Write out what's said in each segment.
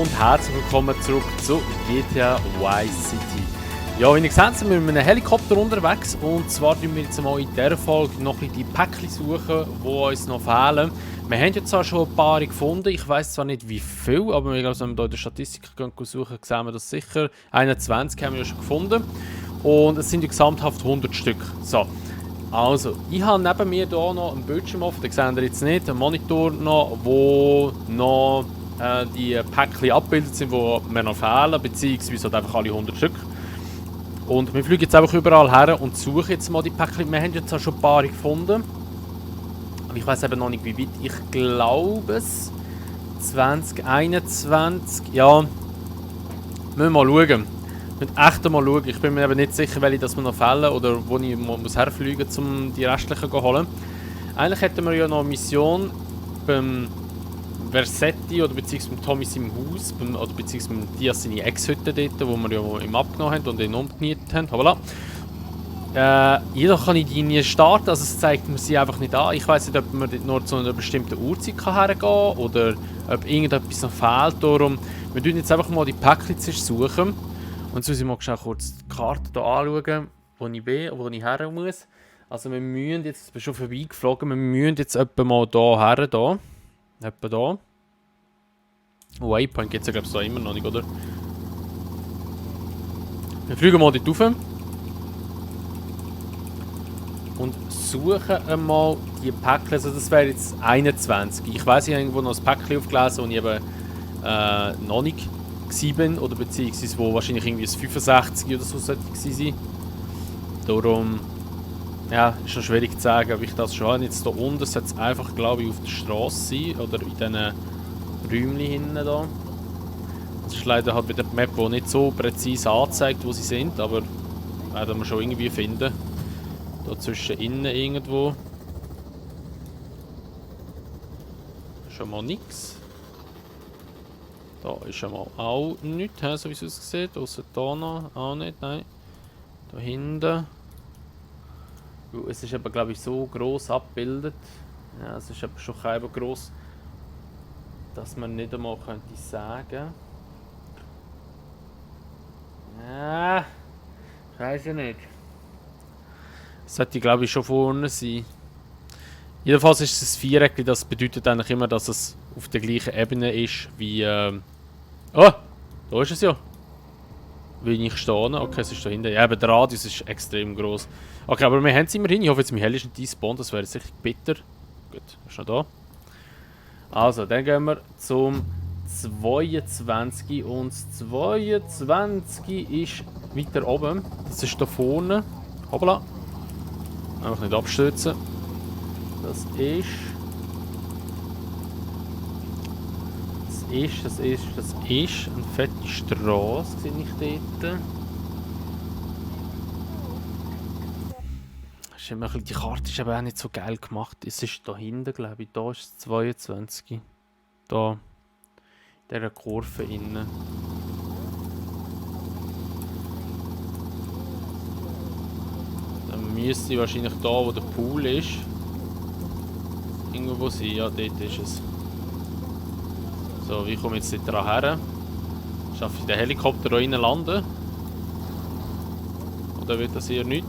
und herzlich willkommen zurück zu GTA Vice City. Ja, wie ihr seht, sind wir mit einem Helikopter unterwegs und zwar tun wir jetzt mal in dieser Folge noch ein die Päckchen suchen, die uns noch fehlen. Wir haben jetzt zwar schon ein paar gefunden, ich weiss zwar nicht wie viel, aber wenn wir hier in der Statistik suchen, sehen wir das sicher. 21 haben wir ja schon gefunden und es sind gesamthaft 100 Stück. So. Also, ich habe neben mir hier noch einen Bildschirm offen, den seht ihr jetzt nicht, einen Monitor noch, wo noch die Päckchen abgebildet sind, die mir noch fehlen, beziehungsweise halt einfach alle 100 Stück. Und wir fliegen jetzt einfach überall her und suchen jetzt mal die Päckchen. Wir haben jetzt schon ein paar gefunden, aber ich weiß eben noch nicht wie weit. Ich glaube es 2021, ja, müssen wir mal schauen. Mit echt mal schauen. Ich bin mir eben nicht sicher, welche das wir noch fällen oder wo ich muss herfliegen muss, um die restlichen zu holen. Eigentlich hätten wir ja noch eine Mission beim Versetti oder beziehungsweise beim Tommy seinem Haus, oder beziehungsweise beim Diaz seine Ex-Hütte dort, wo wir ja ihm abgenommen haben und ihn umgenietet haben. Voilà. Jedoch kann ich die nie starten, also es zeigt mir sie einfach nicht an. Ich weiss nicht, ob man dort nur zu einer bestimmten Uhrzeit hergehen kann oder ob irgendetwas noch fehlt. Darum, wir tun jetzt einfach mal die Päckchen suchen. Und so mal kurz die Karte hier anschauen, wo ich bin, wo ich her muss. Also wir müssen jetzt, ich bin schon vorbeigeflogen, wir müssen jetzt etwa mal hier her, da. Etwa da. Waypoint gibt es ja glaube ich da immer noch nicht, oder? Wir fliegen mal dort rauf. Und suchen einmal die Päckchen, also das wäre jetzt 21. Ich weiss, ich habe irgendwo noch ein Päckchen aufgelesen, und ich eben noch nicht bin, oder beziehungsweise wo wahrscheinlich irgendwie ein 65 oder so sollte sein. Darum, ja, ist schon schwierig zu sagen, ob ich das schon habe. Jetzt hier unten sollte es einfach, glaube ich, auf der Straße sein, oder in diesen Räumchen hinten da. Das ist leider halt wieder die Map, die nicht so präzise anzeigt, wo sie sind, aber werden wir schon irgendwie finden. Da zwischen innen irgendwo. Schon mal nichts. Da ist schon mal auch nichts, so wie es aussieht. Außer da noch. Auch nicht, nein. Da hinten. Es ist aber, glaube ich, so gross abgebildet. Ja, es ist aber schon kein gross, dass man nicht einmal könnte sagen. Ja, ich weiß ja nicht. Das sollte, glaube ich, schon vorne sein. Jedenfalls ist es ein Viereck, das bedeutet eigentlich immer, dass es auf der gleichen Ebene ist wie. Oh! Da ist es ja. Wie ich stehe. Okay, es ist da hinten. Ja, aber der Radius ist extrem gross. Okay, aber wir haben es immerhin. Ich hoffe, jetzt mein Hell ist nicht despawned, das wäre sicher bitter. Gut, ist noch da. Also, dann gehen wir zum 22. Und das 22 ist weiter oben. Das ist da vorne. Hoppla. Einfach nicht abstürzen. Das ist eine fette Straße, sehe ich dort. Die Karte ist aber auch nicht so geil gemacht. Es ist da hinten, glaube ich. Da ist das 22. Da. In dieser Kurve innen. Dann müsste ich wahrscheinlich da, wo der Pool ist, irgendwo sein. Ja, dort ist es. So, wie komme ich jetzt nicht dran her? Schaffe ich den Helikopter da rein landen? Oder wird das eher nicht?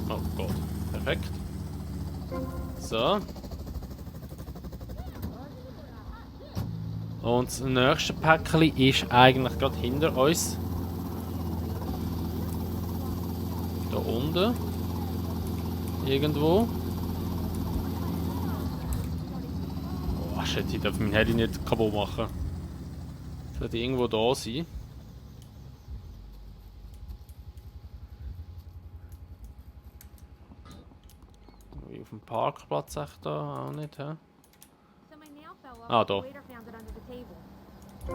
Oh Gott, perfekt. So. Und das nächste Päckchen ist eigentlich gerade hinter uns. Da unten. Irgendwo. Oh shit, ich darf mein Handy nicht kaputt machen. Sollte irgendwo da sein. Wie auf dem Parkplatz echt da? Auch nicht, hä? Ah, da.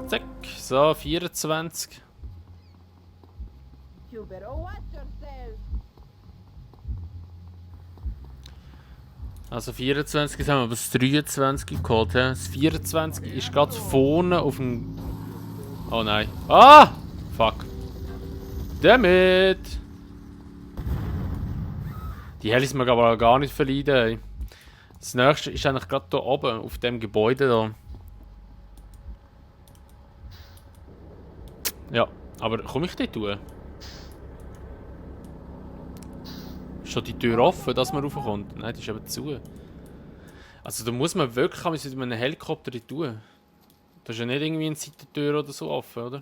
Zack, so, 24. Also 24 haben wir aber das 23 geholt. He? Das 24 ist gerade vorne auf dem... Oh nein. Ah! Fuck. Damit! Die Hell ist mir aber gar nicht verleiden. Das nächste ist eigentlich gerade hier oben, auf dem Gebäude da. Ja, aber komme ich dort durch? Ist schon die Tür offen, dass man raufkommt? Nein, die ist eben zu. Also da muss man wirklich mit einem Helikopter dort tun. Da ist ja nicht irgendwie eine Seitentür oder so offen, oder?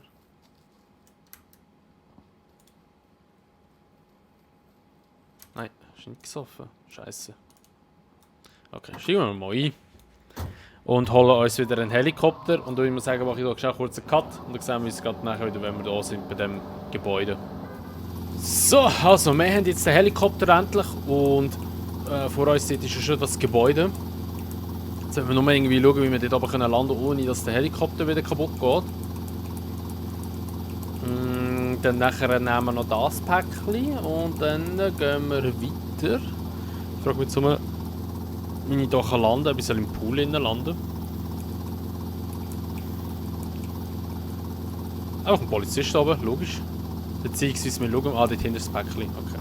Nein, ist nichts offen. Scheiße. Okay, steigen wir mal ein. Und holen uns wieder einen Helikopter. Und ich muss sagen, mache ich hier schnell kurz einen Cut. Und dann sehen wir uns gerade nachher wieder, wenn wir da sind bei dem Gebäude. So, also wir haben jetzt den Helikopter endlich. Und vor uns ist ja schon das Gebäude. Jetzt müssen wir nur irgendwie schauen, wie wir dort oben landen können, ohne dass der Helikopter wieder kaputt geht. Dann nachher nehmen wir noch das Päckchen und dann gehen wir weiter. Ich frage mich jetzt mal, wie ich hier landen kann, ob ich im Pool landen. Einfach ein Polizist oben, logisch. Beziehungsweise wir schauen, dort hinter das Päckchen. Okay.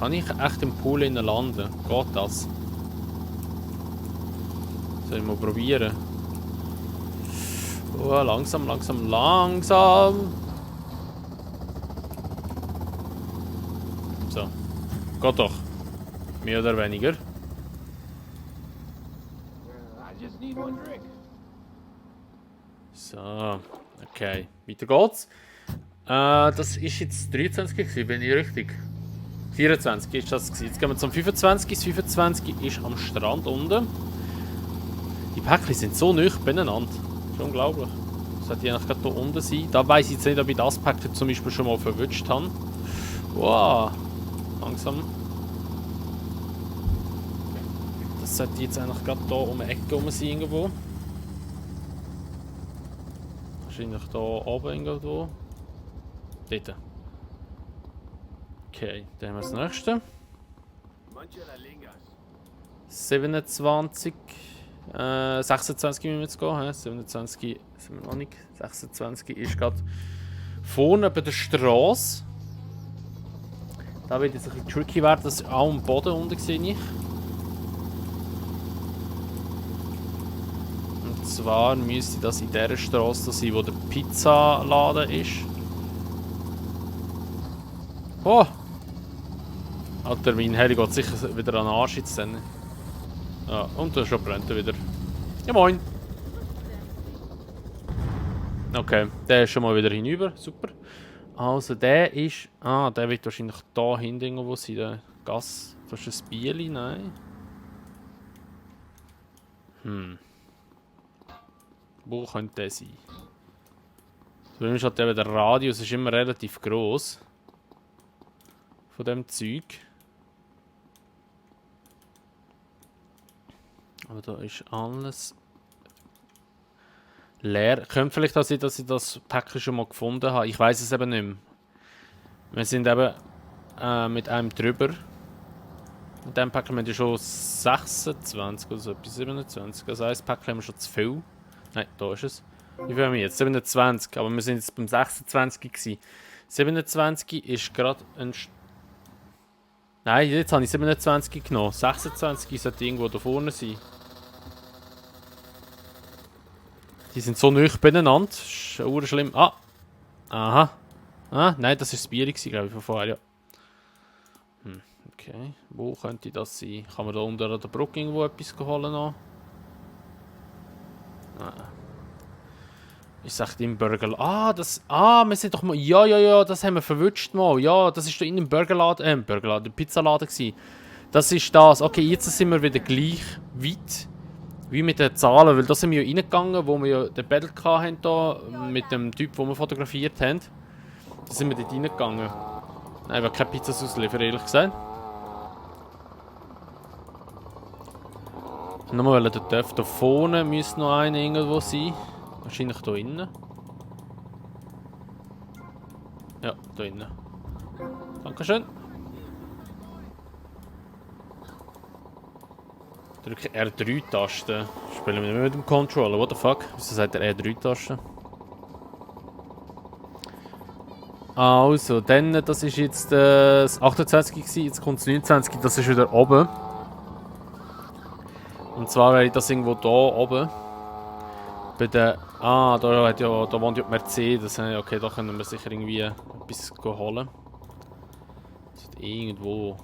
Kann ich echt im Pool landen? Geht das? Soll ich mal probieren? Oh, langsam, langsam, langsam. So. Geht doch. Mehr oder weniger. So. Okay. Weiter geht's. Das ist jetzt 23 gewesen, bin ich richtig? 24 ist das gewesen. Jetzt gehen wir zum 25. Das 25 ist am Strand unten. Die Päckchen sind so nah beieinander. Das ist unglaublich. Das sollte eigentlich gerade hier unten sein. Da weiss ich jetzt nicht, ob ich das Päckchen zum Beispiel schon mal verwünscht habe. Wow. Langsam. Das sollte jetzt eigentlich gerade hier um die Ecke rum sein irgendwo. Wahrscheinlich hier oben irgendwo. Dort. Okay, dann haben wir das nächste. 27. 26 müssen wir jetzt gehen. 27 sind wir noch nicht. 26 ist gerade vorne bei der Straße. Da wird jetzt ein bisschen tricky werden, das ist auch am Boden unten sehe ich. Und zwar müsste das in dieser Straße sein, wo der Pizzaladen ist. Oh! Alter, mein Heli geht sicher wieder an den Arsch jetzt dann. Ja, und da schon brennt er wieder. Ja moin! Okay, der ist schon mal wieder hinüber, super. Also der ist... Ah, der wird wahrscheinlich da hinten irgendwo sein, der Gas. Das ist ein Bieli, nein. Wo könnte der sein? Das Problem ist halt eben, der Radius ist immer relativ gross. Von dem Zeug. Aber da ist alles leer. Könnte vielleicht auch sein, dass ich das Päckchen schon mal gefunden habe. Ich weiß es eben nicht mehr. Wir sind eben mit einem drüber. Mit diesem Päckchen haben wir schon 26 oder so, etwas 27. Also ein Päckchen haben wir schon zu viel. Nein, da ist es. Wie viel haben wir jetzt? 27. Aber wir sind jetzt beim 26 gewesen. 27 ist gerade ein... Nein, jetzt habe ich 27 genommen. 26 sollte irgendwo da vorne sein. Die sind so nah beieinander. Das ist urschlimm. Ah! Aha. Ah, nein, das war das Bier, glaube ich, von vorher, ja. Okay. Wo könnte das sein? Kann man da unter der Brücke irgendwo etwas holen noch? Nein. Ist echt im Burgerladen. Ah, das... Ah, wir sind doch mal... Ja, ja, ja, das haben wir verwünscht mal. Ja, das ist da in dem Burgerladen... Burgerladen, Pizzaladen gewesen. Das ist das. Okay, jetzt sind wir wieder gleich weit wie mit den Zahlen, weil da sind wir ja reingegangen, wo wir ja den Battle hatten da, mit dem Typ, den wir fotografiert haben. Da sind wir dort reingegangen. Nein, ich will keine Pizzas ausliefern, ehrlich gesagt. Nochmal, weil der Dörf da vorne müsste noch einer irgendwo sein. Wahrscheinlich da innen. Ja, da innen. Dankeschön. Drücke R3-Taste. Spielen wir nicht mehr mit dem Controller. What the fuck? Wieso sagt er R3-Taste? Also, dann, das ist jetzt das 28 gewesen, jetzt kommt das 29, das ist wieder oben. Und zwar wäre das irgendwo da oben. Bei der... Ah, da, hat ja, da wohnt ja die Mercedes. Okay, da können wir sicher irgendwie etwas holen. Das ist irgendwo...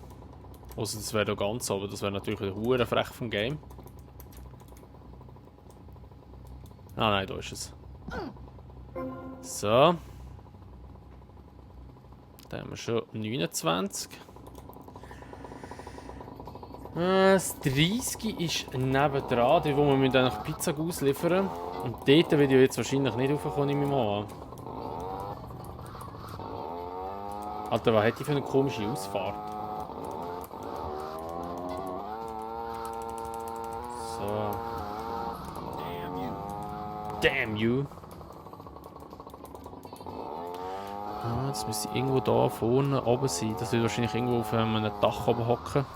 Also das wäre da ganz oben. Das wäre natürlich ein hure frech vom Game. Ah nein, da ist es. So. Da haben wir schon 29. Das 30 ist nebendran, dort wo wir eigentlich Pizza ausliefern. Und dort will ich jetzt wahrscheinlich nicht raufkommen, nehme ich mal an. Alter, was hat die für eine komische Ausfahrt? So. Damn you! Ah, jetzt müsste ich irgendwo da vorne oben sein. Das wird wahrscheinlich irgendwo auf einem Dach oben hocken.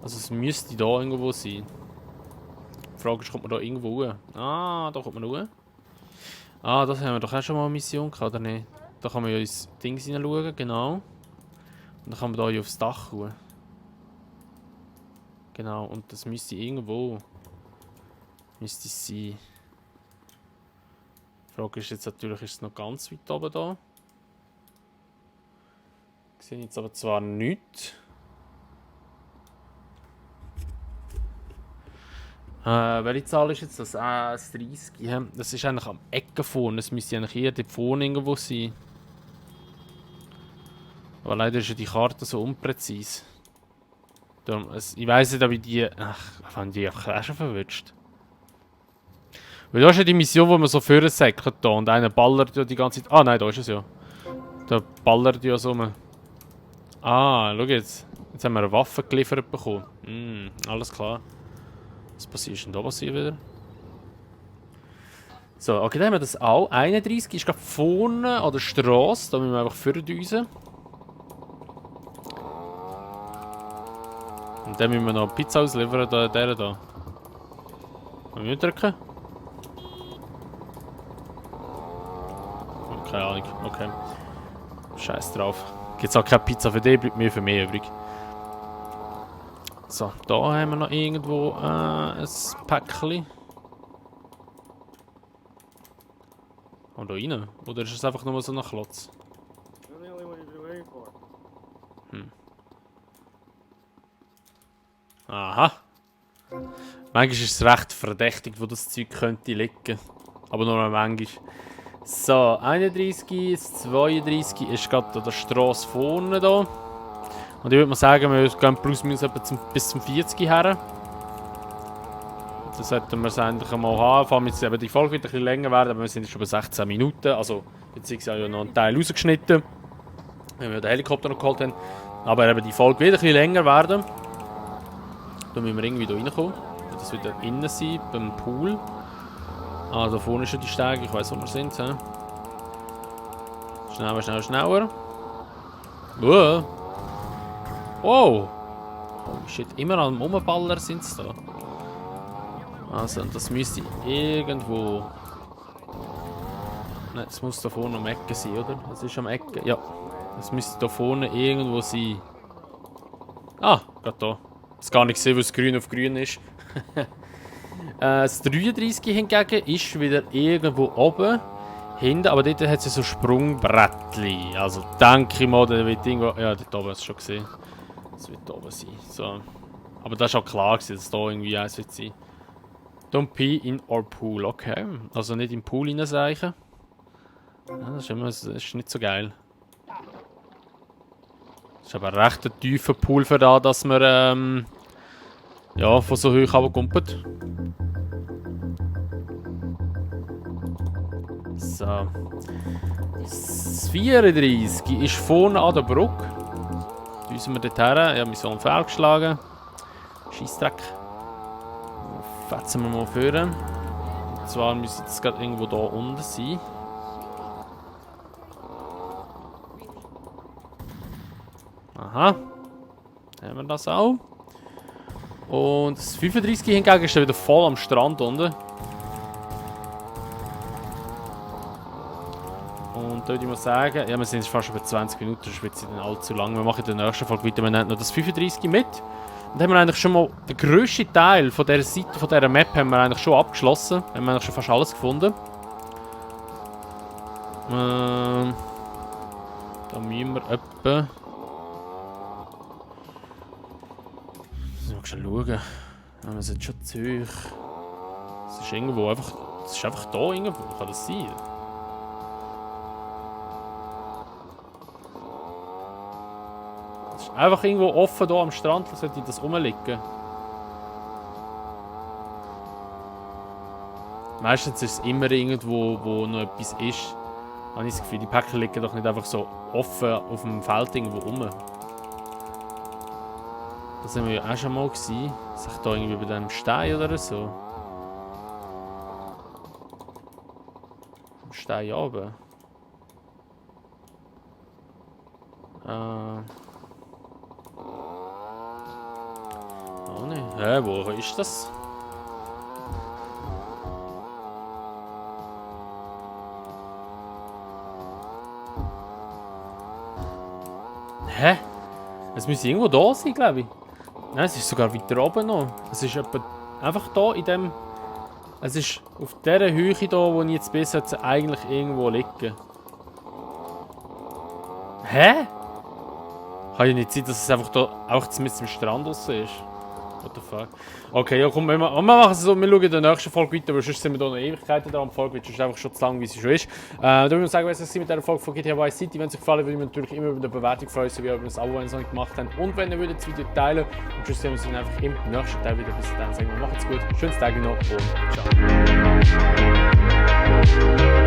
Also es müsste da irgendwo sein. Die Frage ist, kommt man da irgendwo hoch? Ah, da kommt man hoch. Ah, das haben wir doch auch schon mal eine Mission gehabt, oder nicht? Da kann man ja ins Ding hineinschauen, genau. Und dann kann man da ja aufs Dach hoch. Genau, und das müsste irgendwo... Müsste es sein. Die Frage ist jetzt natürlich, ist es noch ganz weit oben da? Ich sehe jetzt aber zwar nichts. Welche Zahl ist jetzt das? Das 30. Ja. Das ist eigentlich am Ecke vorne. Es müsste eigentlich hier dort vorne irgendwo sein. Aber leider ist ja die Karte so unpräzise. Darum, ich weiss nicht, ob ich die... Ach, haben die einfach auch schon verwünscht. Weil da ist ja die Mission, wo man so vorne säckelt da und einer ballert ja die ganze Zeit... Ah nein, da ist es ja. Da ballert ja so um. Ah, schau jetzt. Jetzt haben wir eine Waffe geliefert bekommen. Alles klar. Was passiert denn da wieder? So, okay, dann haben wir das auch. 31 ist gerade vorne an der Straße. Da müssen wir einfach vordüsen. Und dann müssen wir noch Pizza ausliefern, der da. Wollen wir drücken? Oh, keine Ahnung, okay. Scheiß drauf. Gibt auch keine Pizza für dich, bleibt mehr für mich übrig. So, da haben wir noch irgendwo ein Päckchen. Und da rein? Oder ist es einfach nur so ein Klotz? Aha. Manchmal ist es recht verdächtig, wo das Zeug könnte liegen. Aber nur manchmal. So, 31, 32 ist gerade an der Straße vorne da. Und ich würde mal sagen, wir gehen plus minus bis zum 40 her. Das sollten wir es endlich mal haben. Vor allem jetzt eben die Folge wird ein bisschen länger werden, aber wir sind jetzt schon bei 16 Minuten. Also, beziehungsweise noch einen Teil rausgeschnitten. Wenn wir den Helikopter noch geholt haben. Aber eben die Folge wird ein bisschen länger werden. Da müssen wir irgendwie hier reinkommen. Das wird da innen sein, beim Pool. Ah, da vorne ist schon die Steige, ich weiss, wo wir sind. He? Schneller, schneller, schneller. Wow! Holy shit, immer am Umballer sind sie da. Also, das müsste irgendwo... Nein, das muss da vorne am Ecke sein, oder? Das ist am Ecke, ja. Das müsste da vorne irgendwo sein. Ah, gerade da. Das gar nicht gesehen, weil es grün auf grün ist. Das 33 hingegen ist wieder irgendwo oben. Hinten, aber dort hat es so Sprungbrettchen. Also denke ich mal, da wird irgendwo... Ja, dort oben hast du schon gesehen. Das wird da oben sein. So. Aber das war auch klar, dass da irgendwie eins wird sein. Don't pee in our pool. Okay. Also nicht im Pool reinseichen. Ja, das ist nicht so geil. Das ist aber ein recht tiefer Pool für da, dass man ja, von so hoch runterkommt. So. Das 34 ist vorne an der Brücke. Da müssen wir dort her. Ja, wir sind fehlgeschlagen. Scheissdreck. Fetzen wir mal vorne. Und zwar müsste es gerade irgendwo da unten sein. Aha. Haben wir das auch. Und das 35 hingegen ist wieder voll am Strand unten. Und da würde ich mal sagen, ja, wir sind jetzt fast über 20 Minuten, das wird nicht allzu lang. Wir machen in der nächsten Folge weiter. Wir nehmen noch das 35 mit. Und haben wir eigentlich schon mal den grössten Teil von dieser Seite, von dieser Map haben wir eigentlich schon abgeschlossen. Haben wir eigentlich schon fast alles gefunden. Da müssen wir etwa... Schon schauen. Ja, wir sind schon zu hoch. Es ist irgendwo einfach... Es ist einfach da irgendwo. Kann das sein? Es ist einfach irgendwo offen hier am Strand. Sollte das rumliegen. Meistens ist es immer irgendwo, wo noch etwas ist. Da habe ich das Gefühl, die Päckchen liegen doch nicht einfach so offen auf dem Feld irgendwo rum. Das haben wir ja auch schon mal gesehen. Sich da irgendwie bei diesem Stein oder so. Am Stein runter. Oh ne. Hä, wo ist das? Hä? Es müsste irgendwo da sein, glaube ich. Nein, es ist sogar weiter oben noch. Es ist etwa einfach da in dem... Es ist auf dieser Höhe hier, wo ich jetzt bin, sollte es eigentlich irgendwo liegen. Hä? Kann ja nicht sein, dass es einfach da auch mit dem Strand raus ist. What the fuck? Okay, ja komm, wir machen es so, wir schauen in der nächsten Folge weiter, weil sonst sind wir da noch Ewigkeiten dran. Die Folge wird einfach schon zu lang, wie sie schon ist. Da würde ich sagen, was es mit dieser Folge von GTA Vice City. Wenn es euch gefallen würde, würde ich mich natürlich immer über eine Bewertung freuen, sowie über das Abo, wenn ihr es noch nicht gemacht habt. Und wenn ihr würdet das Video teilen. Und sonst sehen wir uns dann einfach im nächsten Teil wieder. Bis dann sagen wir, macht's gut, schönes Tag noch und ciao.